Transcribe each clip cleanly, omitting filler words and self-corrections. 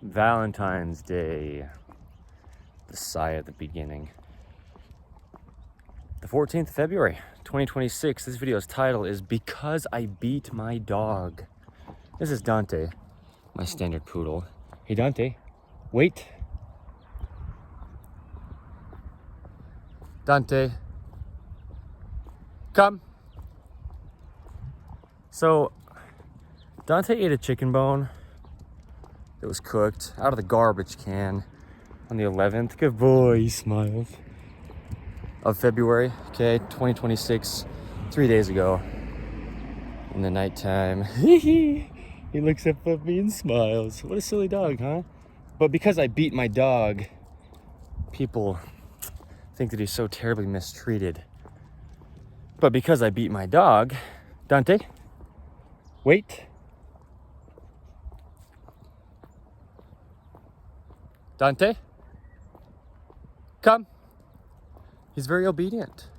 Valentine's Day. The sigh at the beginning. The 14th of February, 2026. This video's title is Because I Beat My Dog. This is Dante, my standard poodle. Hey Dante, wait. Dante, come. So, Dante ate a chicken bone that was cooked out of the garbage can on the 11th. Good boy, he smiles. Of February, okay, 2026, 3 days ago. In the nighttime, he looks up at me and smiles. What a silly dog, huh? But because I beat my dog, people think that he's so terribly mistreated. But because I beat my dog, Dante, wait. Dante, come. He's very obedient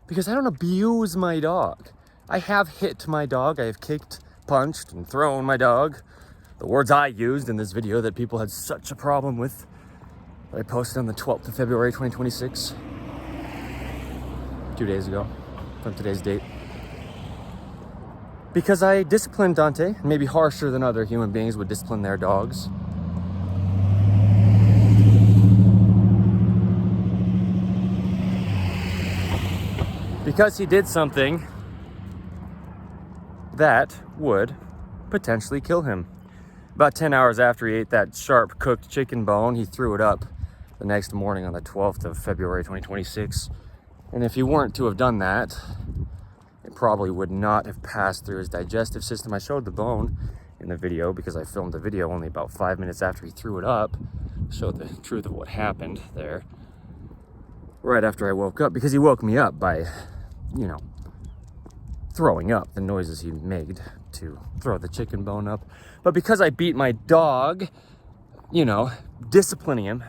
because I don't abuse my dog. I have hit my dog. I have kicked, punched, and thrown my dog. The words I used in this video that people had such a problem with that I posted on the 12th of February, 2026. 2 days ago from today's date. Because I disciplined Dante, maybe harsher than other human beings would discipline their dogs. Because he did something that would potentially kill him. About 10 hours after he ate that sharp cooked chicken bone, he threw it up the next morning on the 12th of February 2026. And if he weren't to have done that, it probably would not have passed through his digestive system. I showed the bone in the video because I filmed the video only about 5 minutes after he threw it up. Showed the truth of what happened there. Right after I woke up, because he woke me up by, throwing up, the noises he made to throw the chicken bone up. But because I beat my dog, disciplining him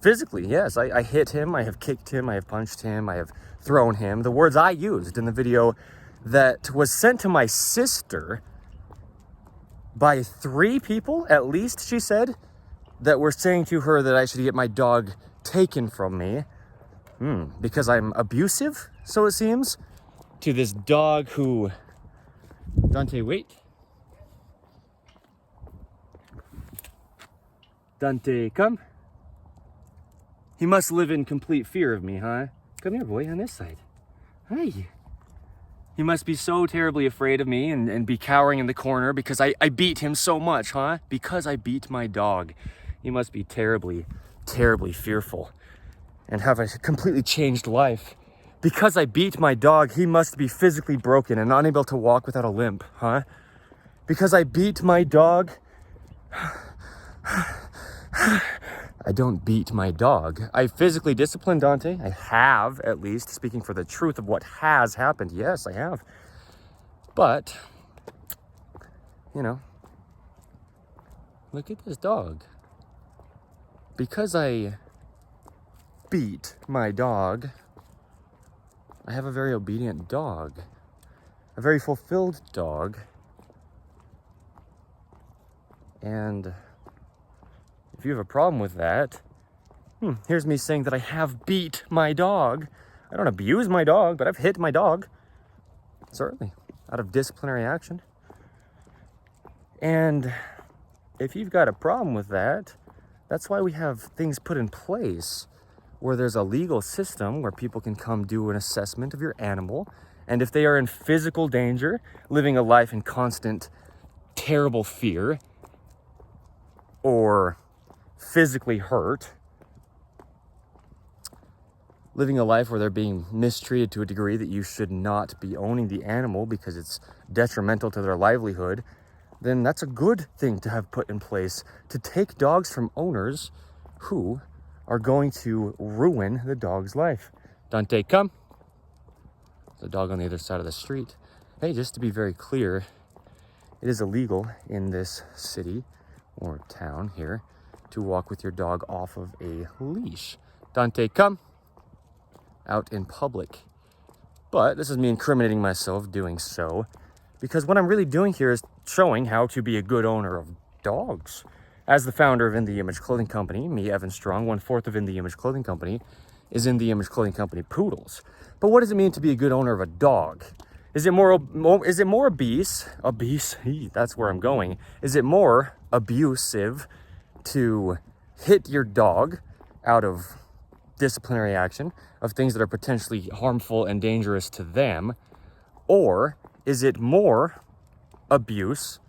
physically, yes, I hit him, I have kicked him, I have punched him, I have thrown him. The words I used in the video that was sent to my sister by 3 people, at least, she said, that were saying to her that I should get my dog taken from me. Because I'm abusive, so it seems, to this dog who... Dante, wait. Dante, come. He must live in complete fear of me, huh? Come here, boy, on this side. Hi. He must be so terribly afraid of me and be cowering in the corner because I beat him so much, huh? Because I beat my dog. He must be terribly, terribly fearful and have a completely changed life. Because I beat my dog, he must be physically broken and unable to walk without a limp, huh? Because I beat my dog, I don't beat my dog. I physically disciplined Dante. I have, at least, speaking for the truth of what has happened. Yes, I have. But, look at this dog. Because I beat my dog, I have a very obedient dog, a very fulfilled dog, and if you have a problem with that, here's me saying that I have beat my dog. I don't abuse my dog, but I've hit my dog, certainly, out of disciplinary action. And if you've got a problem with that, that's why we have things put in place where there's a legal system where people can come do an assessment of your animal. And if they are in physical danger, living a life in constant, terrible fear, or physically hurt, living a life where they're being mistreated to a degree that you should not be owning the animal because it's detrimental to their livelihood, then that's a good thing to have put in place to take dogs from owners who are going to ruin the dog's life. Dante, come. The dog on the other side of the street. Hey, just to be very clear, it is illegal in this city or town here to walk with your dog off of a leash. Dante, come. Out in public. But this is me incriminating myself doing so, because what I'm really doing here is showing how to be a good owner of dogs. As the founder of In The Image Clothing Company, me, Evan Strong, 1/4 of In The Image Clothing Company, is In The Image Clothing Company Poodles. But what does it mean to be a good owner of a dog? Is it more obese? That's where I'm going. Is it more abusive to hit your dog out of disciplinary action, of things that are potentially harmful and dangerous to them? Or is it more abuse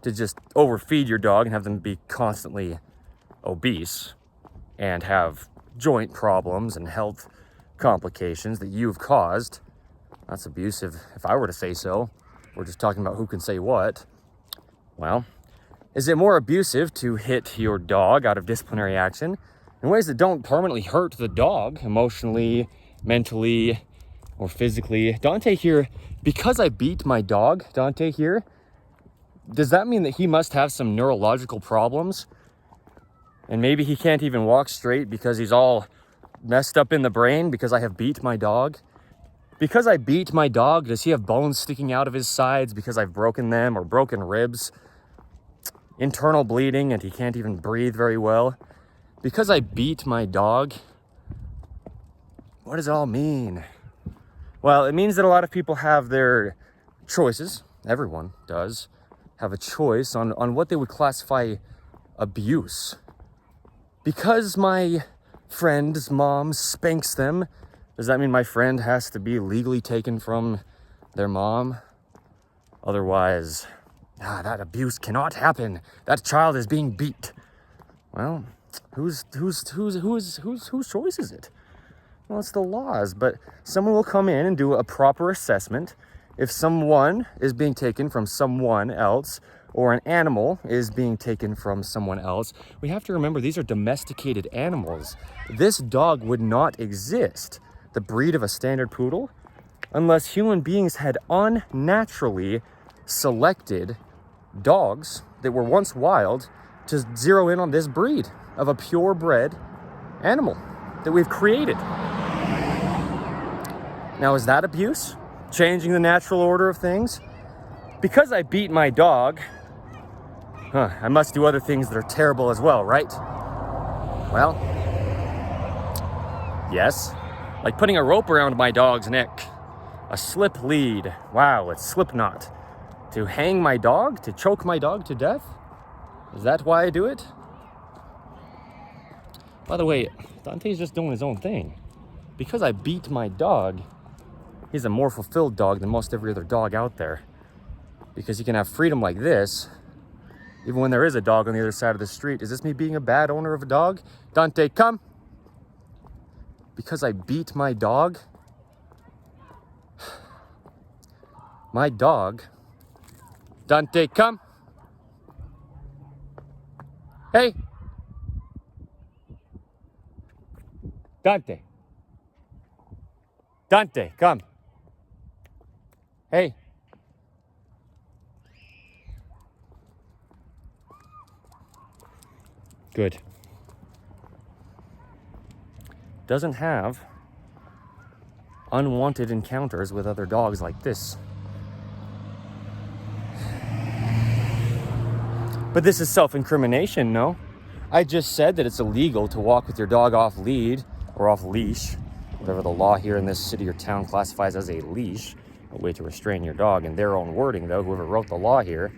to just overfeed your dog and have them be constantly obese and have joint problems and health complications that you've caused? That's abusive, if I were to say so. We're just talking about who can say what. Well, is it more abusive to hit your dog out of disciplinary action in ways that don't permanently hurt the dog emotionally, mentally, or physically? Dante here, because I beat my dog, Dante here, does that mean that he must have some neurological problems? And maybe he can't even walk straight because he's all messed up in the brain because I have beat my dog? Because I beat my dog, does he have bones sticking out of his sides because I've broken them, or broken ribs, internal bleeding, and he can't even breathe very well? Because I beat my dog, what does it all mean? Well, it means that a lot of people have their choices. Everyone does have a choice on what they would classify abuse. Because my friend's mom spanks them, does that mean my friend has to be legally taken from their mom? Otherwise, that abuse cannot happen. That child is being beat. Well, whose choice is it? Well, it's the laws, but someone will come in and do a proper assessment. If someone is being taken from someone else, or an animal is being taken from someone else, we have to remember these are domesticated animals. This dog would not exist, the breed of a standard poodle, unless human beings had unnaturally selected dogs that were once wild to zero in on this breed of a purebred animal that we've created. Now, is that abuse? Changing the natural order of things? Because I beat my dog, I must do other things that are terrible as well, right? Well, yes. Like putting a rope around my dog's neck. A slip lead. Wow, it's Slipknot. To hang my dog? To choke my dog to death? Is that why I do it? By the way, Dante's just doing his own thing. Because I beat my dog, he's a more fulfilled dog than most every other dog out there. Because he can have freedom like this, even when there is a dog on the other side of the street. Is this me being a bad owner of a dog? Dante, come. Because I beat my dog? My dog. Dante, come. Hey. Dante. Dante, come. Hey. Good. Doesn't have unwanted encounters with other dogs like this. But this is self-incrimination, no? I just said that it's illegal to walk with your dog off lead or off leash, whatever the law here in this city or town classifies as a leash, a way to restrain your dog. In their own wording, though, whoever wrote the law here.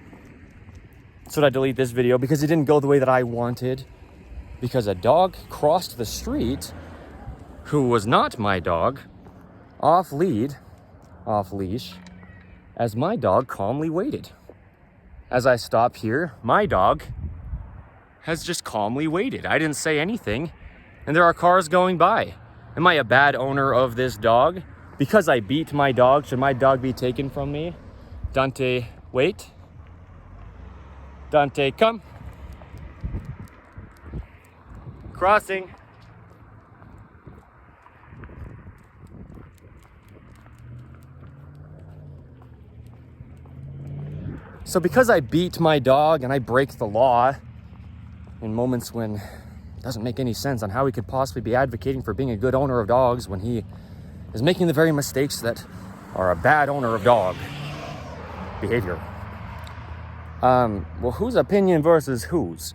So I delete this video because it didn't go the way that I wanted. Because a dog crossed the street who was not my dog, off lead, off leash, as my dog calmly waited. As I stop here, my dog has just calmly waited. I didn't say anything, and there are cars going by. Am I a bad owner of this dog? Because I beat my dog, should my dog be taken from me? Dante, wait. Dante, come. Crossing. So because I beat my dog and I break the law in moments when it doesn't make any sense on how he could possibly be advocating for being a good owner of dogs when he is making the very mistakes that are a bad owner of dog behavior. Well, whose opinion versus whose?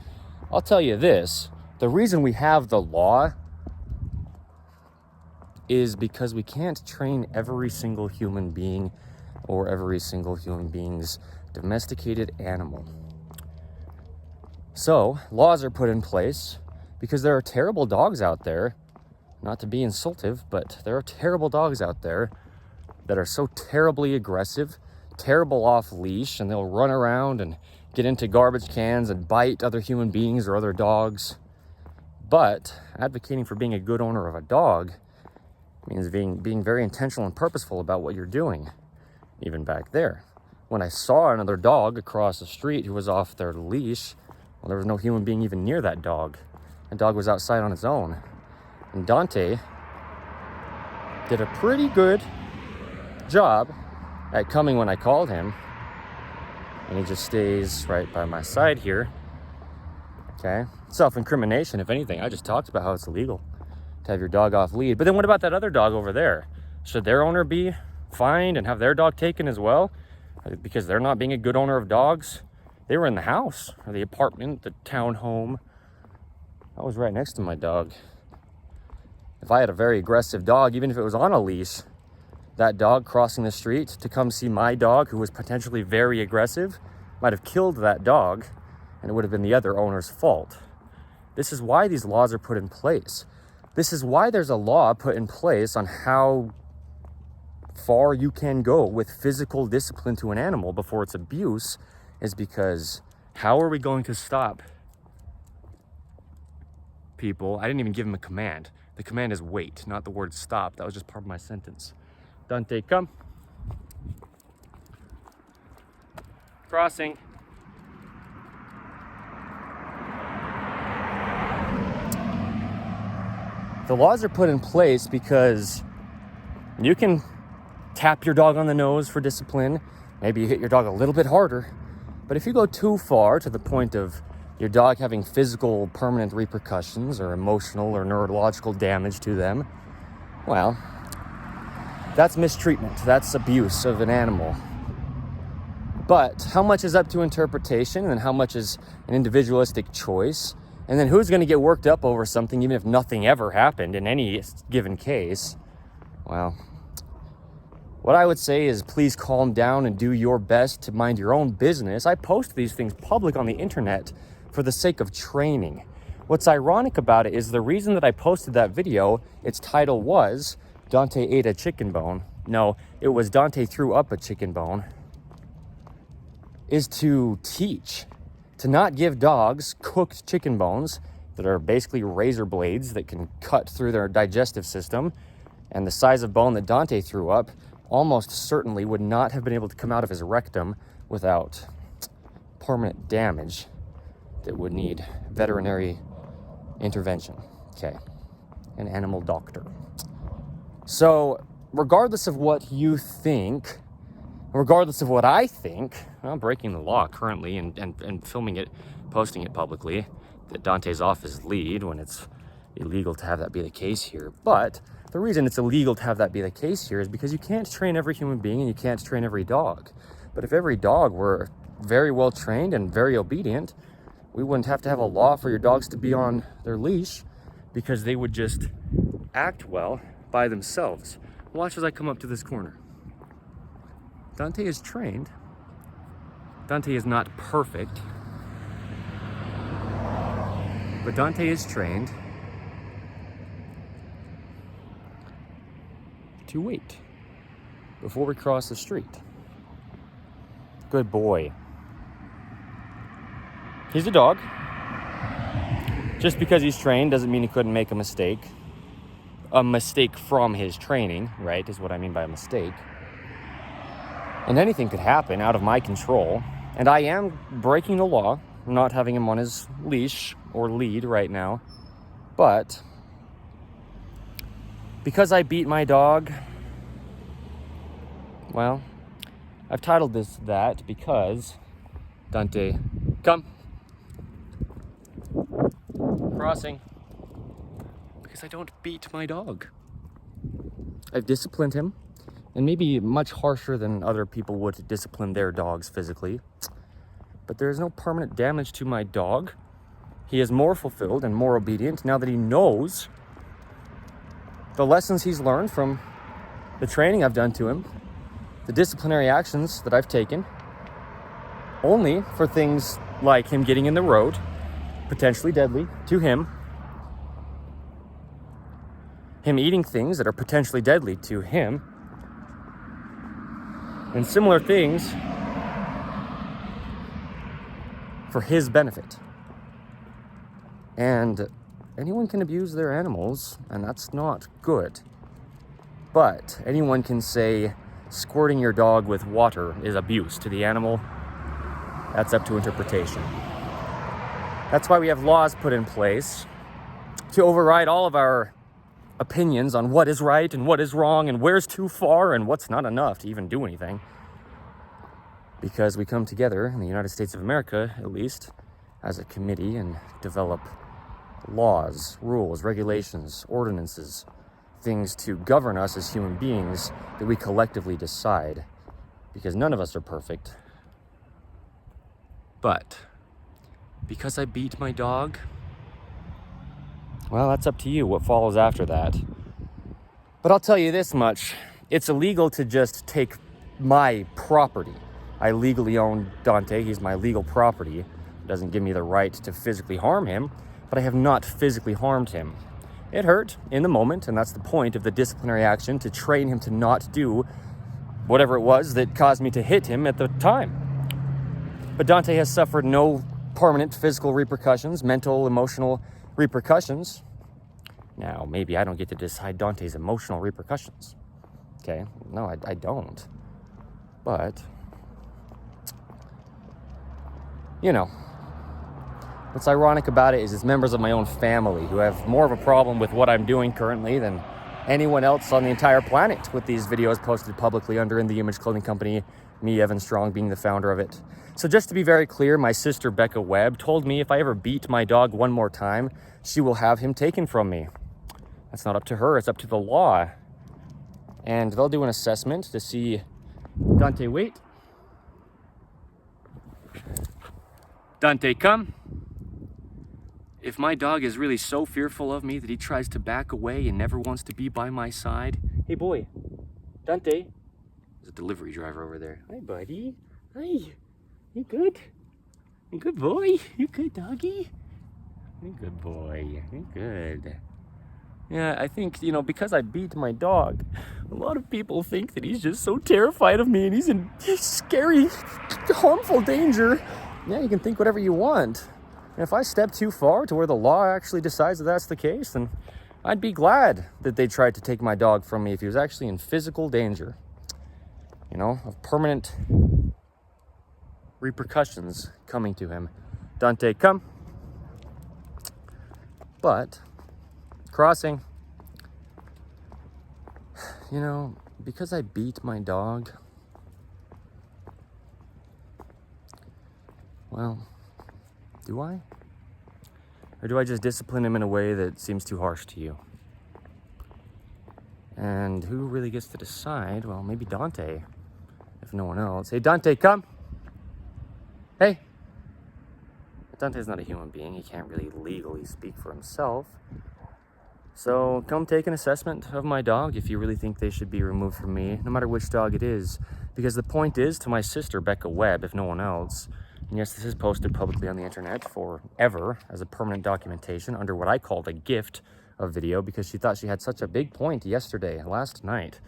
I'll tell you this. The reason we have the law is because we can't train every single human being or every single human being's domesticated animal. So, laws are put in place because there are terrible dogs out there, not to be insultive, but there are terrible dogs out there that are so terribly aggressive, terrible off leash, and they'll run around and get into garbage cans and bite other human beings or other dogs. But advocating for being a good owner of a dog means being very intentional and purposeful about what you're doing. Even back there, when I saw another dog across the street who was off their leash, well, there was no human being even near that dog. The dog was outside on its own. And Dante did a pretty good job at coming when I called him. And he just stays right by my side here. Okay? Self-incrimination, if anything. I just talked about how it's illegal to have your dog off lead. But then what about that other dog over there? Should their owner be fined and have their dog taken as well? Because they're not being a good owner of dogs? They were in the house, or the apartment, the townhome. I was right next to my dog. If I had a very aggressive dog, even if it was on a leash, that dog crossing the street to come see my dog, who was potentially very aggressive, might have killed that dog, and it would have been the other owner's fault. This is why these laws are put in place. This is why there's a law put in place on how far you can go with physical discipline to an animal before it's abuse, is because how are we going to stop people? I didn't even give him a command. The command is wait, not the word stop. That was just part of my sentence. Dante, come. Crossing. The laws are put in place because you can tap your dog on the nose for discipline. Maybe you hit your dog a little bit harder. But if you go too far to the point of your dog having physical permanent repercussions or emotional or neurological damage to them, well, that's mistreatment. That's abuse of an animal. But how much is up to interpretation, and how much is an individualistic choice? And then who's going to get worked up over something even if nothing ever happened in any given case? Well, what I would say is please calm down and do your best to mind your own business. I post these things public on the internet for the sake of training. What's ironic about it is the reason that I posted that video, its title was Dante ate a chicken bone. No, it was Dante threw up a chicken bone. Is to teach, to not give dogs cooked chicken bones that are basically razor blades that can cut through their digestive system. And the size of bone that Dante threw up almost certainly would not have been able to come out of his rectum without permanent damage that would need veterinary intervention. Okay, an animal doctor. So regardless of what you think, regardless of what I think, I'm breaking the law currently and filming it, posting it publicly, that Dante's off his lead when it's illegal to have that be the case here. But the reason it's illegal to have that be the case here is because you can't train every human being and you can't train every dog. But if every dog were very well trained and very obedient, we wouldn't have to have a law for your dogs to be on their leash, because they would just act well by themselves. Watch as I come up to this corner. Dante is trained. Dante is not perfect, but Dante is trained to wait before we cross the street. Good boy. He's a dog. Just because he's trained doesn't mean he couldn't make a mistake. A mistake from his training, right, is what I mean by a mistake. And anything could happen out of my control. And I am breaking the law, not having him on his leash or lead right now. But because I beat my dog, well, I've titled this that because Dante, come. Crossing. Because I don't beat my dog. I've disciplined him, and maybe much harsher than other people would discipline their dogs physically. but there is no permanent damage to my dog. He is more fulfilled and more obedient now that he knows the lessons he's learned from the training I've done to him, the disciplinary actions that I've taken, only for things like him getting in the road, potentially deadly to him eating things that are potentially deadly to him, and similar things for his benefit. And anyone can abuse their animals, and that's not good. But anyone can say squirting your dog with water is abuse to the animal. That's up to interpretation. That's why we have laws put in place to override all of our opinions on what is right and what is wrong and where's too far and what's not enough to even do anything. Because we come together in the United States of America, at least, as a committee and develop laws, rules, regulations, ordinances, things to govern us as human beings that we collectively decide. Because none of us are perfect. But because I beat my dog, well, that's up to you what follows after that. But I'll tell you this much. It's illegal to just take my property. I legally own Dante. He's my legal property. It doesn't give me the right to physically harm him, but I have not physically harmed him. It hurt in the moment, and that's the point of the disciplinary action, to train him to not do whatever it was that caused me to hit him at the time. But Dante has suffered no permanent physical repercussions, mental, emotional repercussions. Now, maybe I don't get to decide Dante's emotional repercussions. Okay? No, I don't. But, you know, what's ironic about it is it's members of my own family who have more of a problem with what I'm doing currently than anyone else on the entire planet with these videos posted publicly under In The Image Clothing Company, me, Evan Strong, being the founder of it. So just to be very clear, my sister Becca Webb told me if I ever beat my dog one more time, she will have him taken from me. That's not up to her, it's up to the law. And they'll do an assessment to see, Dante, wait. Dante, come. If my dog is really so fearful of me that he tries to back away and never wants to be by my side. Hey boy, Dante. There's a delivery driver over there. Hi buddy. Hi. You good? You good boy? You good doggy? You good boy. You good. Yeah, I think, you know, because I beat my dog, a lot of people think that he's just so terrified of me and he's in scary, harmful danger. Yeah, you can think whatever you want. And if I step too far to where the law actually decides that that's the case, then I'd be glad that they tried to take my dog from me if he was actually in physical danger, you know, of permanent repercussions coming to him. Dante, come. But crossing, you know, because I beat my dog, well, do I? Or do I just discipline him in a way that seems too harsh to you? And who really gets to decide? Well, maybe Dante, if no one else. Hey, Dante, come. Hey. Dante's not a human being. He can't really legally speak for himself. So come take an assessment of my dog if you really think they should be removed from me, no matter which dog it is. Because the point is, to my sister, Becca Webb, if no one else, and yes, this is posted publicly on the internet forever as a permanent documentation under what I called a gift of video, because she thought she had such a big point last night,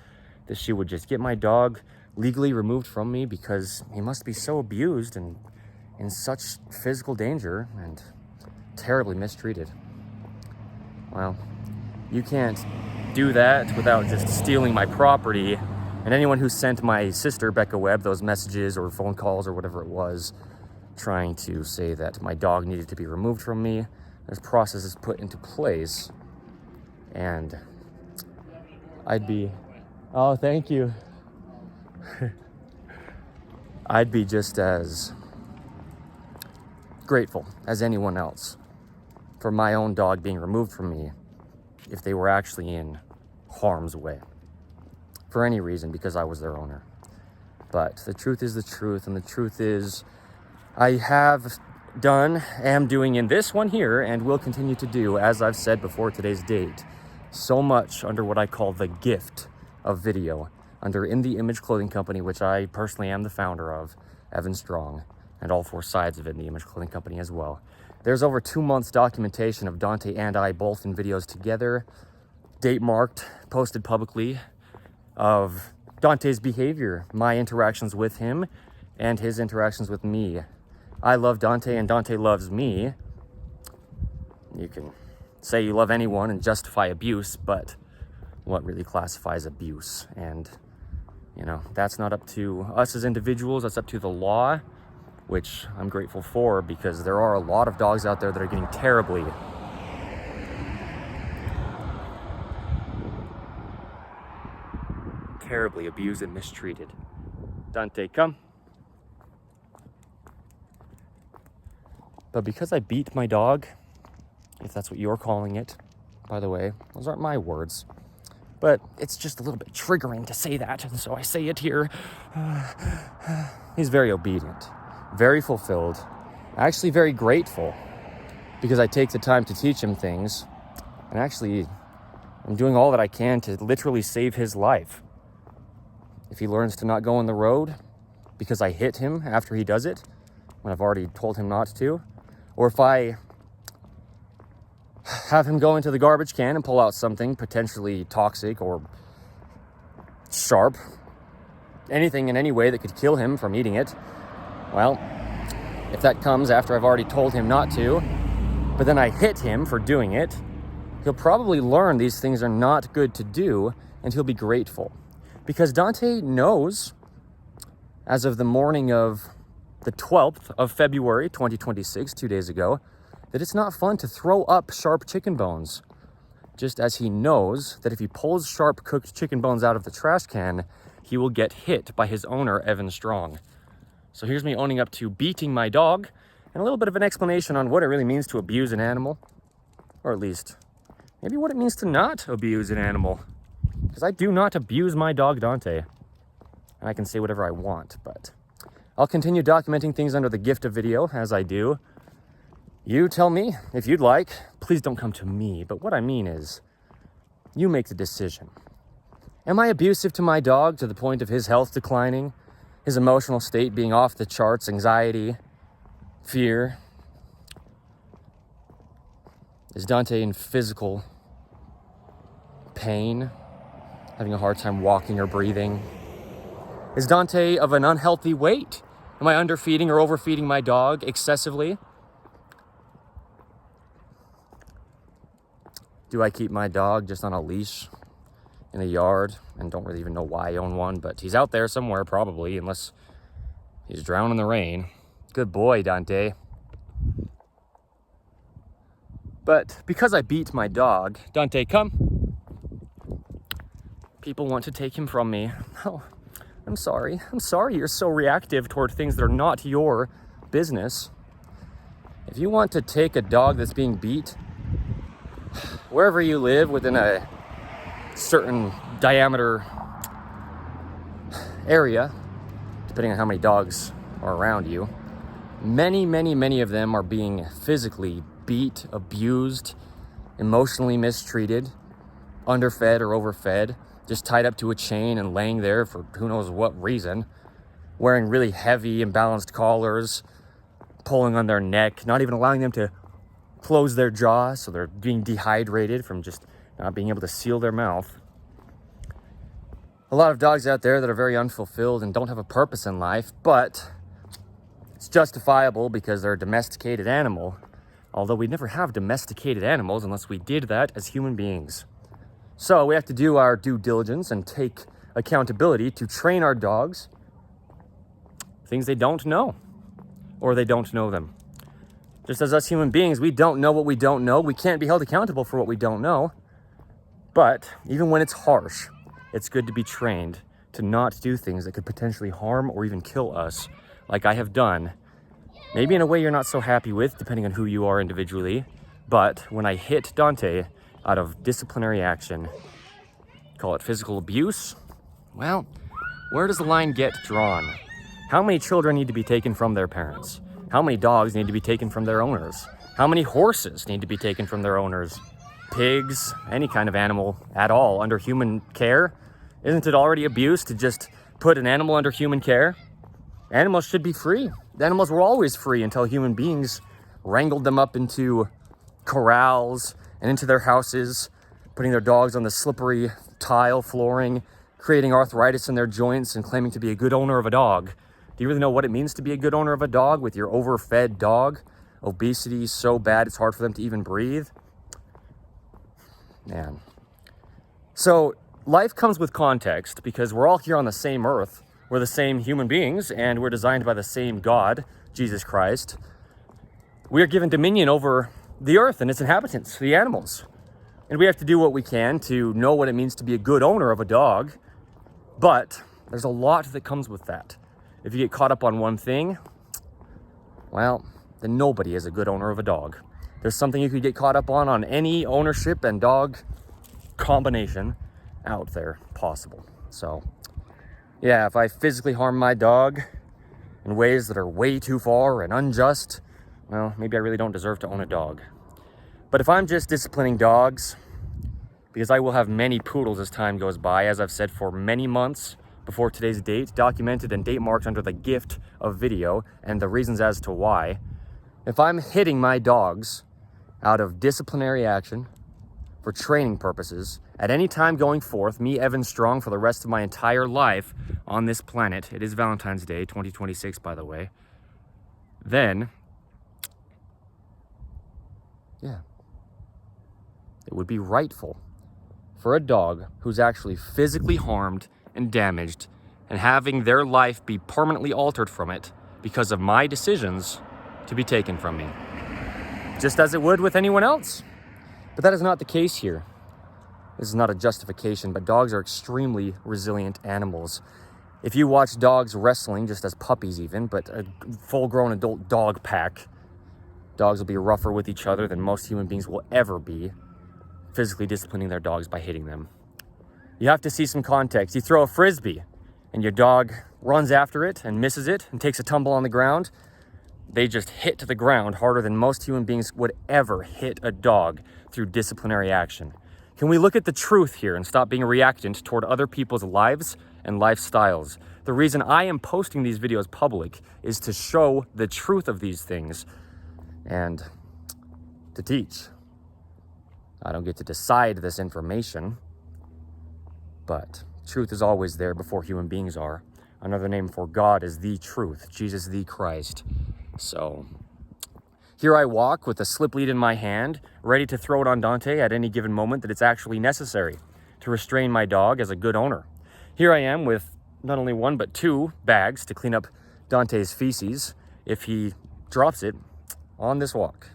that she would just get my dog legally removed from me because he must be so abused and in such physical danger and terribly mistreated. Well, you can't do that without just stealing my property. And anyone who sent my sister, Becca Webb, those messages or phone calls or whatever it was, trying to say that my dog needed to be removed from me, there's processes put into place. And I'd be, oh, thank you. I'd be just as grateful as anyone else for my own dog being removed from me if they were actually in harm's way for any reason because I was their owner. But the truth is the truth, and the truth is I am doing in this one here, and will continue to do, as I've said before today's date, so much under what I call the gift of video, under In the Image Clothing Company, which I personally am the founder of, Evan Strong, and all 4 sides of it in the Image Clothing Company as well. There's over 2 months documentation of Dante and I both in videos together, date marked, posted publicly, of Dante's behavior, my interactions with him, and his interactions with me. I love Dante and Dante loves me. You can say you love anyone and justify abuse, but what really classifies abuse? And, you know, that's not up to us as individuals, that's up to the law, which I'm grateful for, because there are a lot of dogs out there that are getting terribly abused and mistreated. Dante, come. But because I beat my dog, if that's what you're calling it, by the way, those aren't my words, but it's just a little bit triggering to say that, and so I say it here. He's very obedient, very fulfilled, actually very grateful, because I take the time to teach him things, and actually I'm doing all that I can to literally save his life. If he learns to not go on the road because I hit him after he does it, when I've already told him not to, or if I have him go into the garbage can and pull out something potentially toxic or sharp, anything in any way that could kill him from eating it, well, if that comes after I've already told him not to, but then I hit him for doing it, he'll probably learn these things are not good to do, and he'll be grateful. Because Dante knows, as of the morning of the 12th of February, 2026, 2 days ago, that it's not fun to throw up sharp chicken bones. Just as he knows that if he pulls sharp cooked chicken bones out of the trash can, he will get hit by his owner, Evan Strong. So here's me owning up to beating my dog, and a little bit of an explanation on what it really means to abuse an animal. Or at least, maybe what it means to not abuse an animal. Because I do not abuse my dog, Dante. And I can say whatever I want, but I'll continue documenting things under the gift of video, as I do. You tell me if you'd like. Please don't come to me, but what I mean is, you make the decision. Am I abusive to my dog to the point of his health declining, his emotional state being off the charts, anxiety, fear? Is Dante in physical pain, having a hard time walking or breathing? Is Dante of an unhealthy weight? Am I underfeeding or overfeeding my dog excessively? Do I keep my dog just on a leash in a yard and don't really even know why I own one, but he's out there somewhere probably, unless he's drowning in the rain. Good boy, Dante. But because I beat my dog, Dante, come. People want to take him from me. Oh, I'm sorry. I'm sorry you're so reactive toward things that are not your business. If you want to take a dog that's being beat, wherever you live within a certain diameter area, depending on how many dogs are around you, many of them are being physically beat, abused, emotionally mistreated, underfed or overfed, just tied up to a chain and laying there for who knows what reason, wearing really heavy, imbalanced collars, pulling on their neck, not even allowing them to close their jaw, so they're being dehydrated from just not being able to seal their mouth. A lot of dogs out there that are very unfulfilled and don't have a purpose in life, but it's justifiable because they're a domesticated animal, although we never have domesticated animals unless we did that as human beings. So we have to do our due diligence and take accountability to train our dogs things they don't know, or they don't know them. Just as us human beings, we don't know what we don't know. We can't be held accountable for what we don't know. But even when it's harsh, it's good to be trained to not do things that could potentially harm or even kill us, like I have done. Maybe in a way you're not so happy with, depending on who you are individually. But when I hit Dante out of disciplinary action, call it physical abuse, well, where does the line get drawn? How many children need to be taken from their parents? How many dogs need to be taken from their owners? How many horses need to be taken from their owners? Pigs, any kind of animal at all under human care? Isn't it already abuse to just put an animal under human care? Animals should be free. The animals were always free until human beings wrangled them up into corrals and into their houses, putting their dogs on the slippery tile flooring, creating arthritis in their joints and claiming to be a good owner of a dog. Do you really know what it means to be a good owner of a dog with your overfed dog? Obesity is so bad it's hard for them to even breathe. Man. So life comes with context because we're all here on the same earth. We're the same human beings and we're designed by the same God, Jesus Christ. We are given dominion over the earth and its inhabitants, the animals. And we have to do what we can to know what it means to be a good owner of a dog. But there's a lot that comes with that. If you get caught up on one thing, well, then nobody is a good owner of a dog. There's something you could get caught up on any ownership and dog combination out there possible. So, yeah, if I physically harm my dog in ways that are way too far and unjust, well, maybe I really don't deserve to own a dog. But if I'm just disciplining dogs, because I will have many poodles as time goes by, as I've said for many months before today's date, documented and date marked under the gift of video and the reasons as to why. If I'm hitting my dogs out of disciplinary action for training purposes at any time going forth, me, Evan Strong, for the rest of my entire life on this planet, it is Valentine's Day, 2026, by the way, then, yeah, it would be rightful for a dog who's actually physically harmed and damaged and having their life be permanently altered from it because of my decisions to be taken from me, just as it would with anyone else. But that is not the case here. This is not a justification, but dogs are extremely resilient animals. If you watch dogs wrestling, just as puppies even, but a full-grown adult dog pack, dogs will be rougher with each other than most human beings will ever be, physically disciplining their dogs by hitting them. You have to see some context. You throw a frisbee and your dog runs after it and misses it and takes a tumble on the ground. They just hit to the ground harder than most human beings would ever hit a dog through disciplinary action. Can we look at the truth here and stop being reactant toward other people's lives and lifestyles? The reason I am posting these videos public is to show the truth of these things and to teach. I don't get to decide this information, but truth is always there before human beings are. Another name for God is the truth, Jesus the Christ. So here I walk with a slip lead in my hand, ready to throw it on Dante at any given moment that it's actually necessary to restrain my dog as a good owner. Here I am with not only one but two bags to clean up Dante's feces if he drops it on this walk.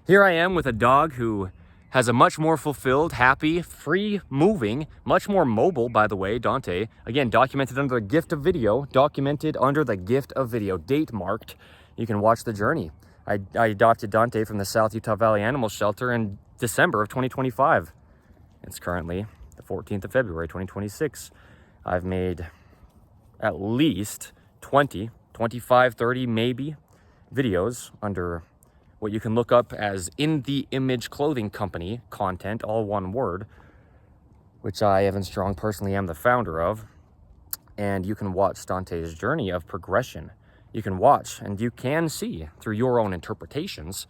Here I am with a dog who has a much more fulfilled, happy, free-moving, much more mobile, by the way, Dante. Again, documented under the gift of video, date marked. You can watch the journey. I adopted Dante from the South Utah Valley Animal Shelter in December of 2025. It's currently the 14th of February, 2026. I've made at least 20, 25, 30 maybe videos under what you can look up as InTheImageClothingCompany content, all one word, which I, Evan Strong, personally am the founder of. And you can watch Dante's journey of progression. You can watch and you can see through your own interpretations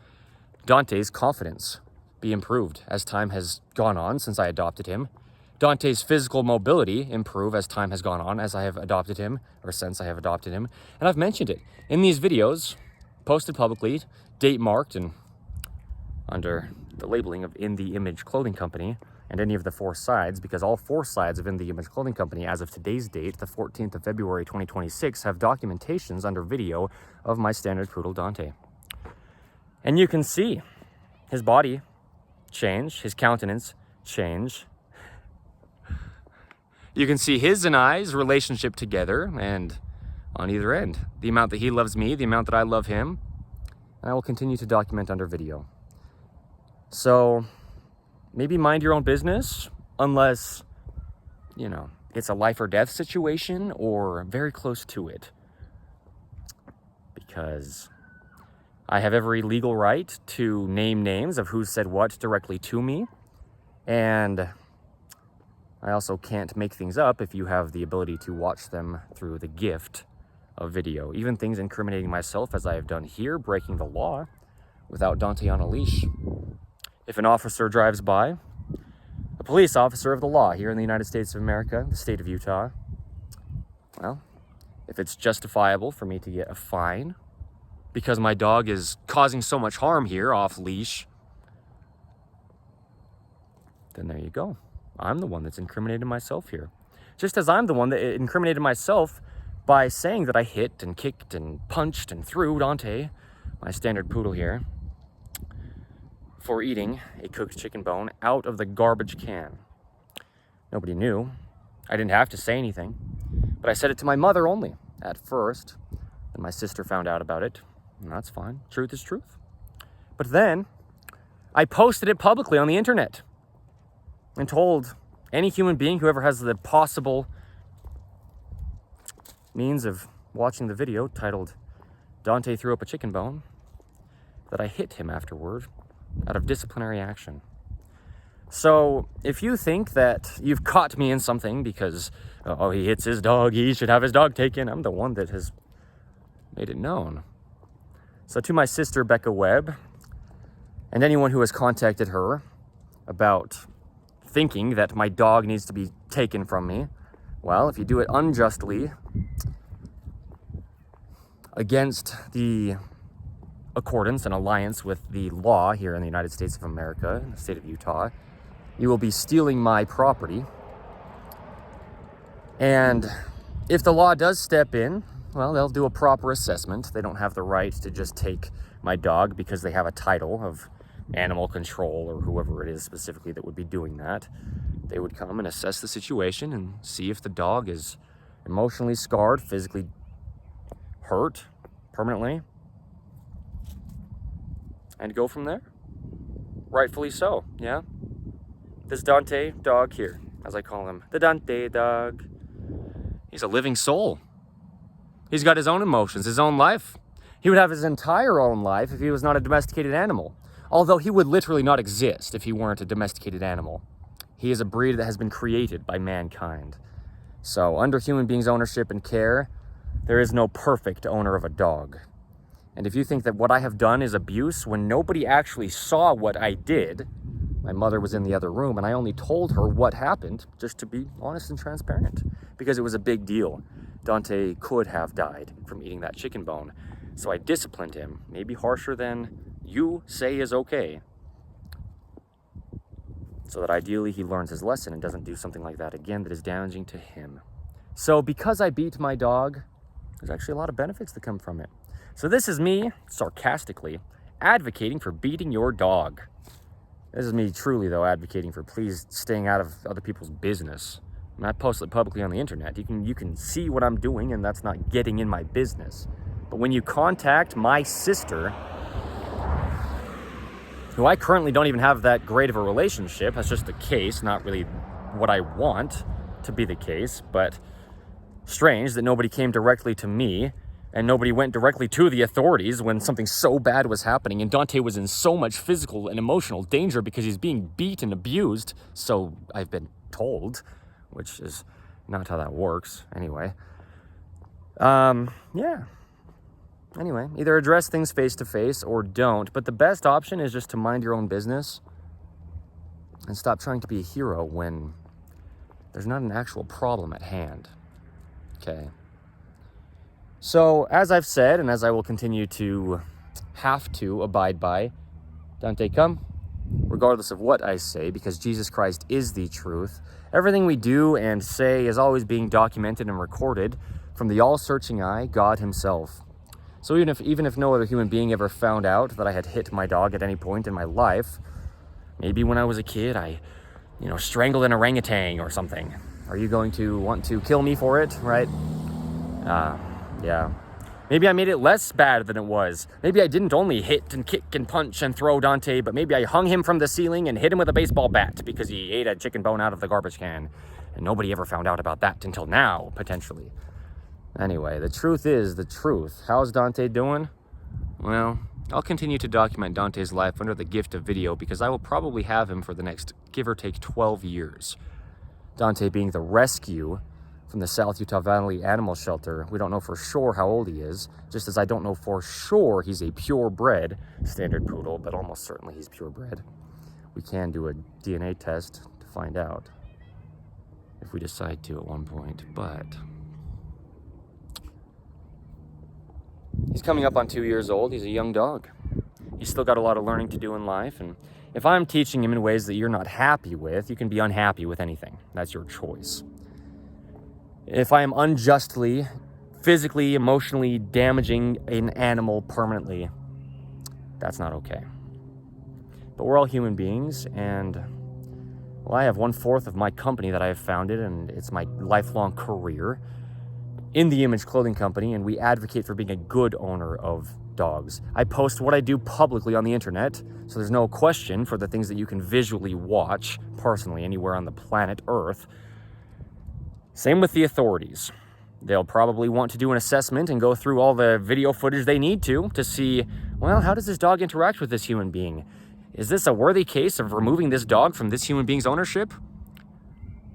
Dante's confidence be improved as time has gone on since I adopted him. Dante's physical mobility improve as time has gone on as I have adopted him, or since I have adopted him. And I've mentioned it in these videos, posted publicly, date marked and under the labeling of In the Image Clothing Company and any of the four sides, because all four sides of In the Image Clothing Company as of today's date, the 14th of February 2026, have documentations under video of my standard poodle Dante. And you can see his body change, his countenance change. You can see his and I's relationship together, and on either end, the amount that he loves me, the amount that I love him, and I will continue to document under video. So maybe mind your own business, unless, you know, it's a life or death situation or very close to it. Because I have every legal right to name names of who said what directly to me. And I also can't make things up if you have the ability to watch them through the gift of video. Even things incriminating myself, as I have done here, breaking the law without Dante on a leash. If an officer drives by, a police officer of the law here in the United States of America, the state of Utah, well, if it's justifiable for me to get a fine because my dog is causing so much harm here off leash, then there you go. I'm the one that's incriminated myself here. Just as I'm the one that incriminated myself by saying that I hit and kicked and punched and threw Dante, my standard poodle here, for eating a cooked chicken bone out of the garbage can. Nobody knew. I didn't have to say anything, but I said it to my mother only at first, and my sister found out about it, and that's fine. Truth is truth. But then I posted it publicly on the internet and told any human being who ever has the possible means of watching the video titled "Dante Threw Up a Chicken Bone" that I hit him afterward out of disciplinary action. So if you think that you've caught me in something because, oh, he hits his dog, he should have his dog taken, I'm the one that has made it known. So to my sister, Becca Webb, and anyone who has contacted her about thinking that my dog needs to be taken from me, well, if you do it unjustly against the accordance and alliance with the law here in the United States of America, in the state of Utah, you will be stealing my property. And if the law does step in, well, they'll do a proper assessment. They don't have the right to just take my dog because they have a title of animal control or whoever it is specifically that would be doing that. They would come and assess the situation and see if the dog is emotionally scarred, physically hurt permanently, and go from there. Rightfully so, yeah? This Dante dog here, as I call him, the Dante dog, he's a living soul. He's got his own emotions, his own life. He would have his entire own life if he was not a domesticated animal. Although he would literally not exist if he weren't a domesticated animal. He is a breed that has been created by mankind. So under human beings' ownership and care, there is no perfect owner of a dog. And if you think that what I have done is abuse when nobody actually saw what I did, my mother was in the other room and I only told her what happened just to be honest and transparent because it was a big deal. Dante could have died from eating that chicken bone. So I disciplined him, maybe harsher than you say is okay, so that ideally he learns his lesson and doesn't do something like that again that is damaging to him. So because I beat my dog, there's actually a lot of benefits that come from it. So this is me, sarcastically, advocating for beating your dog. This is me truly, though, advocating for please staying out of other people's business. I mean, I post it publicly on the internet. You can see what I'm doing, and that's not getting in my business. But when you contact my sister, who I currently don't even have that great of a relationship, that's just the case, not really what I want to be the case, but strange that nobody came directly to me and nobody went directly to the authorities when something so bad was happening and Dante was in so much physical and emotional danger because he's being beat and abused, so I've been told, which is not how that works anyway. Yeah. Anyway, either address things face to face or don't, but the best option is just to mind your own business and stop trying to be a hero when there's not an actual problem at hand. Okay. So, as I've said, and as I will continue to have to abide by, Dante, come, regardless of what I say, because Jesus Christ is the truth. Everything we do and say is always being documented and recorded from the all-searching eye, God himself. So even if no other human being ever found out that I had hit my dog at any point in my life, maybe when I was a kid, I, strangled an orangutan or something. Are you going to want to kill me for it, right? Yeah. Maybe I made it less bad than it was. Maybe I didn't only hit and kick and punch and throw Dante, but maybe I hung him from the ceiling and hit him with a baseball bat because he ate a chicken bone out of the garbage can. And nobody ever found out about that until now, potentially. Anyway, the truth is the truth. How's Dante doing? Well, I'll continue to document Dante's life under the gift of video because I will probably have him for the next, give or take, 12 years. Dante being the rescue from the South Utah Valley Animal Shelter. We don't know for sure how old he is, just as I don't know for sure he's a purebred standard poodle, but almost certainly he's purebred. We can do a DNA test to find out if we decide to at one point, but he's coming up on 2 years old. He's a young dog. He's still got a lot of learning to do in life, and if I'm teaching him in ways that you're not happy with, you can be unhappy with anything. That's your choice. If I am unjustly, physically, emotionally damaging an animal permanently, that's not okay. But we're all human beings, and well, I have 1/4 of my company that I have founded, and it's my lifelong career, In the Image Clothing Company, and we advocate for being a good owner of dogs. I post what I do publicly on the internet, so there's no question for the things that you can visually watch personally anywhere on the planet Earth. Same with the authorities. They'll probably want to do an assessment and go through all the video footage they need to see, well, how does this dog interact with this human being? Is this a worthy case of removing this dog from this human being's ownership?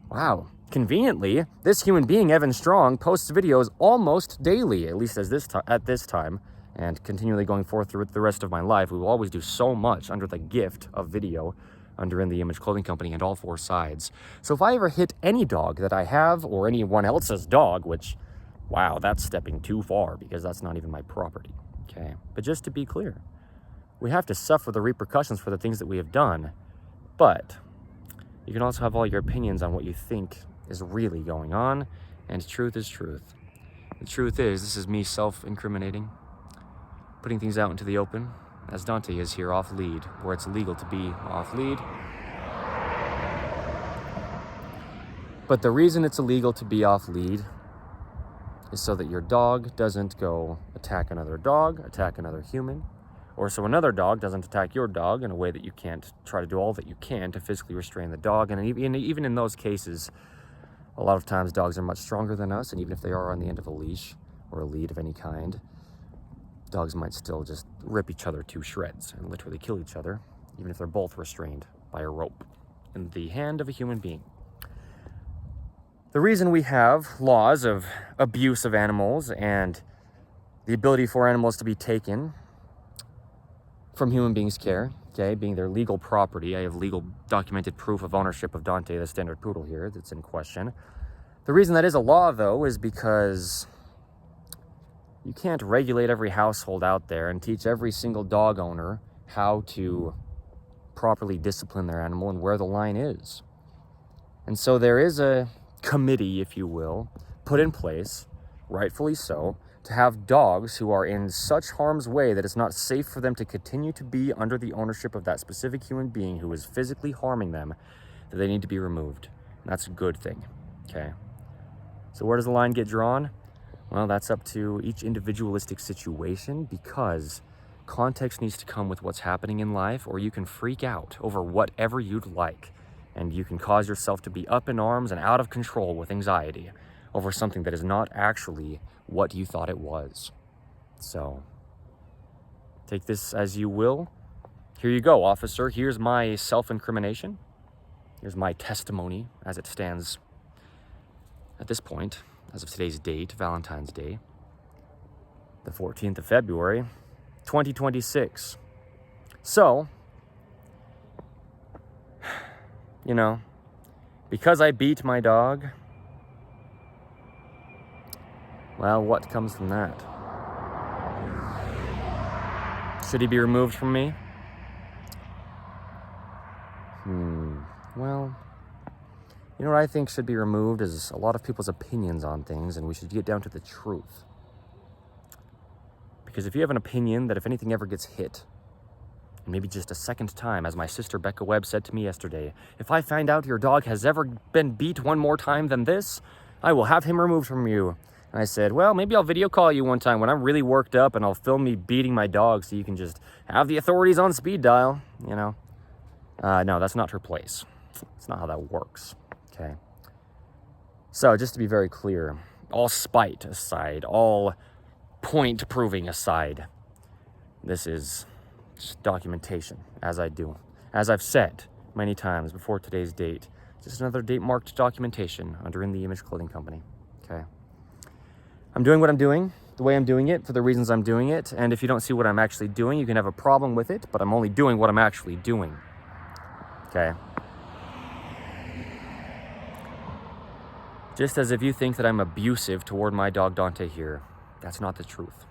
Wow. Conveniently, this human being, Evan Strong, posts videos almost daily, at least at this time, and continually going forth through the rest of my life. We will always do so much under the gift of video under In the Image Clothing Company and all 4 sides. So if I ever hit any dog that I have or anyone else's dog, which, wow, that's stepping too far because that's not even my property, okay? But just to be clear, we have to suffer the repercussions for the things that we have done, but you can also have all your opinions on what you think is really going on, and truth is truth. The truth is, this is me self-incriminating, putting things out into the open, as Dante is here off lead, where it's legal to be off lead. But the reason it's illegal to be off lead is so that your dog doesn't go attack another dog, attack another human, or so another dog doesn't attack your dog in a way that you can't try to do all that you can to physically restrain the dog. And even in those cases, a lot of times dogs are much stronger than us, and even if they are on the end of a leash or a lead of any kind, dogs might still just rip each other to shreds and literally kill each other, even if they're both restrained by a rope in the hand of a human being. The reason we have laws of abuse of animals and the ability for animals to be taken from human beings' care, okay, being their legal property. I have legal documented proof of ownership of Dante, the standard poodle here, that's in question. The reason that is a law, though, is because you can't regulate every household out there and teach every single dog owner how to properly discipline their animal and where the line is. And so there is a committee, if you will, put in place, rightfully so, to have dogs who are in such harm's way that it's not safe for them to continue to be under the ownership of that specific human being who is physically harming them, that they need to be removed. And that's a good thing, okay? So where does the line get drawn? Well, that's up to each individualistic situation, because context needs to come with what's happening in life, or you can freak out over whatever you'd like, and you can cause yourself to be up in arms and out of control with anxiety over something that is not actually what you thought it was. So, take this as you will. Here you go, officer. Here's my self-incrimination. Here's my testimony as it stands at this point, as of today's date, Valentine's Day, the 14th of February, 2026. So, you know, because I beat my dog, well, what comes from that? Should he be removed from me? Well, you know what I think should be removed is a lot of people's opinions on things, and we should get down to the truth. Because if you have an opinion that if anything ever gets hit, and maybe just a second time, as my sister Becca Webb said to me yesterday, if I find out your dog has ever been beat one more time than this, I will have him removed from you. And I said, well, maybe I'll video call you one time when I'm really worked up, and I'll film me beating my dog so you can just have the authorities on speed dial, you know? No, that's not her place. It's not how that works, okay? So just to be very clear, all spite aside, all point proving aside, This is just documentation, as I've said many times before today's date. Just another date marked documentation under In the Image Clothing Company. Okay. I'm doing what I'm doing, the way I'm doing it, for the reasons I'm doing it. And if you don't see what I'm actually doing, you can have a problem with it, but I'm only doing what I'm actually doing. Okay. Just as if you think that I'm abusive toward my dog Dante here, that's not the truth.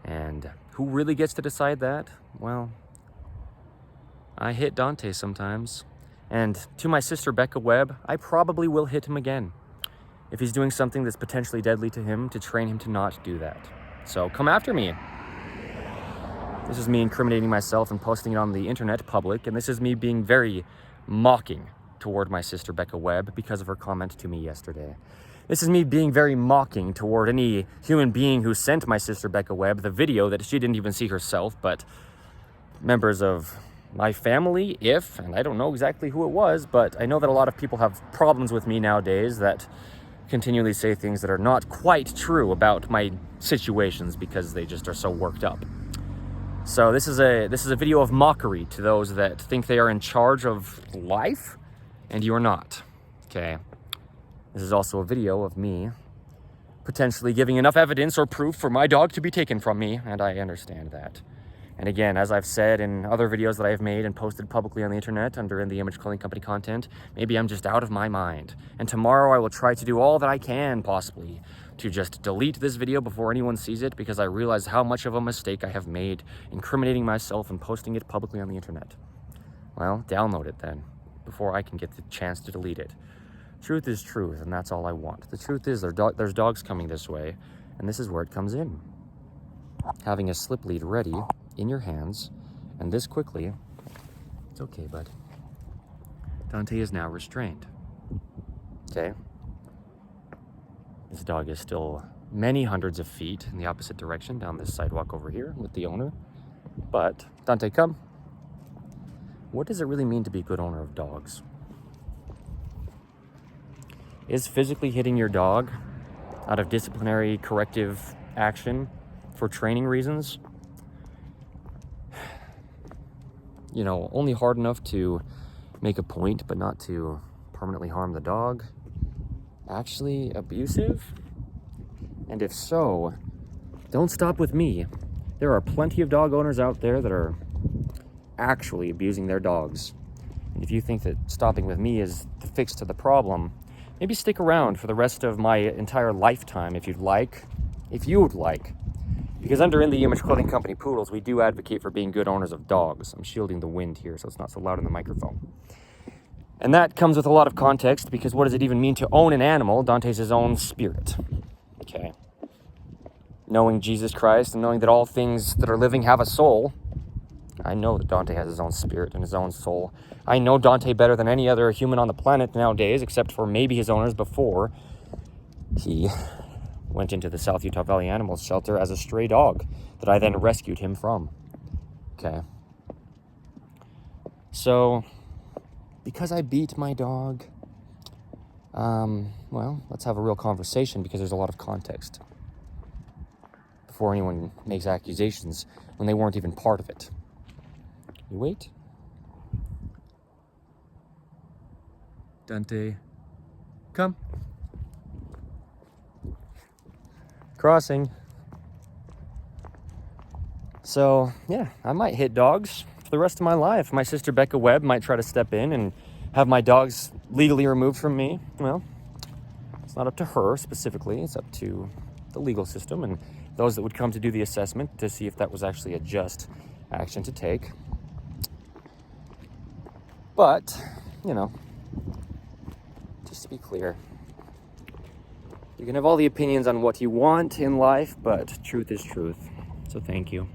And who really gets to decide that? Well, I hit Dante sometimes. And to my sister Becca Webb, I probably will hit him again if he's doing something that's potentially deadly to him, to train him to not do that. So come after me. This is me incriminating myself and posting it on the internet public, and this is me being very mocking toward my sister Becca Webb because of her comment to me yesterday. This is me being very mocking toward any human being who sent my sister Becca Webb the video that she didn't even see herself, but members of my family, and I don't know exactly who it was, but I know that a lot of people have problems with me nowadays that continually say things that are not quite true about my situations because they just are so worked up. So this is a video of mockery to those that think they are in charge of life, and you are not. Okay. This is also a video of me potentially giving enough evidence or proof for my dog to be taken from me, and I understand that. And again, as I've said in other videos that I've made and posted publicly on the internet under In the Image Clothing Company content, maybe I'm just out of my mind. And tomorrow I will try to do all that I can possibly to just delete this video before anyone sees it, because I realize how much of a mistake I have made incriminating myself and posting it publicly on the internet. Well, download it then, before I can get the chance to delete it. Truth is truth, and that's all I want. The truth is there's dogs coming this way, and this is where it comes in. Having a slip lead ready in your hands, and this quickly. It's okay, bud. Dante is now restrained. Okay. This dog is still many hundreds of feet in the opposite direction down this sidewalk over here with the owner. But, Dante, come. What does it really mean to be a good owner of dogs? Is physically hitting your dog out of disciplinary corrective action for training reasons, only hard enough to make a point, but not to permanently harm the dog, actually abusive? And if so, don't stop with me. There are plenty of dog owners out there that are actually abusing their dogs. And if you think that stopping with me is the fix to the problem, maybe stick around for the rest of my entire lifetime if you'd like. Because under In the Image Clothing Company Poodles, we do advocate for being good owners of dogs. I'm shielding the wind here so it's not so loud in the microphone. And that comes with a lot of context, because what does it even mean to own an animal? Dante's his own spirit. Okay. Knowing Jesus Christ and knowing that all things that are living have a soul, I know that Dante has his own spirit and his own soul. I know Dante better than any other human on the planet nowadays, except for maybe his owners before he went into the South Utah Valley Animal Shelter as a stray dog that I then rescued him from. Okay. So, because I beat my dog, let's have a real conversation, because there's a lot of context before anyone makes accusations when they weren't even part of it. You wait. Dante, come. Crossing. So, yeah, I might hit dogs for the rest of my life. My sister Becca Webb might try to step in and have my dogs legally removed from me. Well, it's not up to her specifically. It's up to the legal system and those that would come to do the assessment to see if that was actually a just action to take. But, just to be clear, you can have all the opinions on what you want in life, but truth is truth. So thank you.